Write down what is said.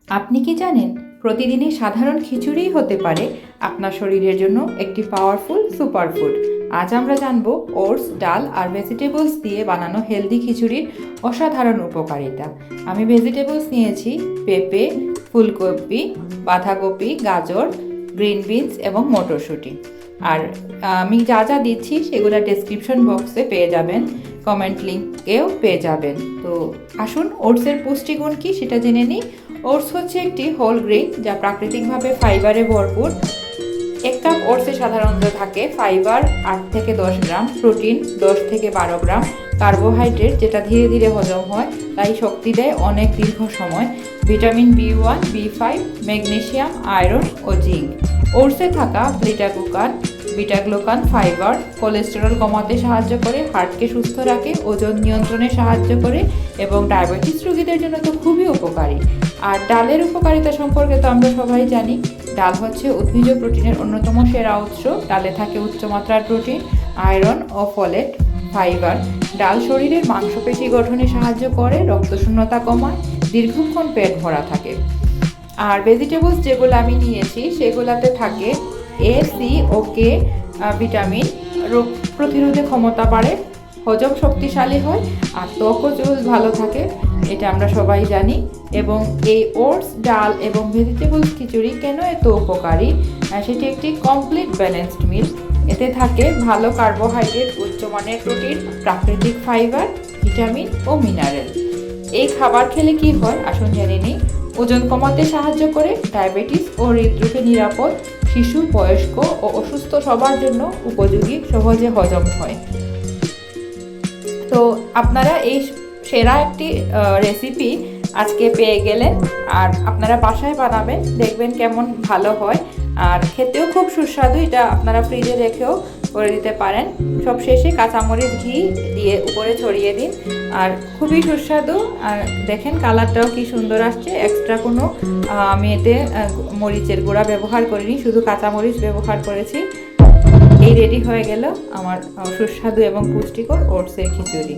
আপনি কি জানেন প্রতিদিনের সাধারণ খিচুড়িই হতে পারে আপনার শরীরের জন্য একটি পাওয়ারফুল সুপারফুড। আজ আমরা জানব ওটস, ডাল আর ভেজিটেবলস দিয়ে বানানো হেলদি খিচুড়ির অসাধারণ উপকারিতা। আমি ভেজিটেবলস নিয়েছি পেঁপে, ফুলকপি, বাঁধাকপি, গাজর, গ্রিন বিনস এবং মটরশুঁটি। আর আমি যা যা দিচ্ছি সেগুলো ডেসক্রিপশন বক্সে পেয়ে যাবেন, কমেন্ট লিঙ্কেও পেয়ে যাবেন। তো আসুন ওটসের পুষ্টিগুণ কি সেটা জেনে নিই। ওটস হচ্ছে একটি হোল গ্রেইন যা প্রাকৃতিকভাবে ফাইবারে ভরপুর। 1 কাপ ওটসে সাধারণত থাকে ফাইবার 8 থেকে 10 গ্রাম, প্রোটিন 10 থেকে 12 গ্রাম, কার্বোহাইড্রেট যেটা ধীরে ধীরে হজম হয় তাই শক্তি দেয় অনেক দীর্ঘ সময়, vitamin B1, B5, magnesium, iron ও জিঙ্ক। ওটসে থাকা বিটা গ্লুকান ফাইবার কোলেস্টেরল কমাতে সাহায্য করে, হার্টকে সুস্থ রাখে, ওজন নিয়ন্ত্রণে সাহায্য করে এবং ডায়াবেটিস রোগীদের জন্য তো খুবই উপকারী। আর ডালের উপকারিতা সম্পর্কে তো আমরা সবাই জানি। ডাল হচ্ছে উদ্ভিজ প্রোটিনের অন্যতম সেরা উৎস। ডালে থাকে উচ্চমাত্রার প্রোটিন, আয়রন ও ফোলেট, ফাইবার। ডাল শরীরের মাংসপেশি গঠনে সাহায্য করে, রক্তশূন্যতা কমায়, দীর্ঘক্ষণ পেট ভরা থাকে। আর ভেজিটেবলস যেগুলো আমি নিয়েছি সেগুলোতে থাকে A, C ও K ভিটামিন, রোগ প্রতিরোধে ক্ষমতা বাড়ে, হজম শক্তিশালী হয় আর ত্বক ও চুল ভালো থাকে, এটা আমরা সবাই জানি। এবং এই ওটস, ডাল এবং ভেজিটেবলস খিচুড়ি কেন এত উপকারী? সেটি একটি কমপ্লিট ব্যালেন্সড মিল। এতে থাকে ভালো কার্বোহাইড্রেট, উচ্চমানের প্রোটিন, প্রাকৃতিক ফাইবার, ভিটামিন ও মিনারেল। এই খাবার খেলে কি হয় আসুন জেনে নিই। ওজন কমাতে সাহায্য করে, ডায়াবেটিস ও হৃদরোগে নিরাপদ, শিশু, বয়স্ক ও অসুস্থ সবার জন্য উপযোগী, সহজে হজম হয়। তো আপনারা এই সেরা একটি রেসিপি আজকে পেয়ে গেলেন, আর আপনারা বাসায় বানাবেন, দেখবেন কেমন ভালো হয়। আর খেতেও খুব সুস্বাদু। এটা আপনারা ফ্রিজে রেখেও করে দিতে পারেন। সব শেষে কাঁচামরিচ ঘি দিয়ে উপরে ছড়িয়ে দিন, আর খুবই সুস্বাদু। আর দেখেন কালারটাও কি সুন্দর আসছে। এক্সট্রা কোনো আমি এতে মরিচের গুঁড়া ব্যবহার করিনি, শুধু কাঁচামরিচ ব্যবহার করেছি। এই রেডি হয়ে গেল আমার সুস্বাদু এবং পুষ্টিকর ওটসের খিচুড়ি।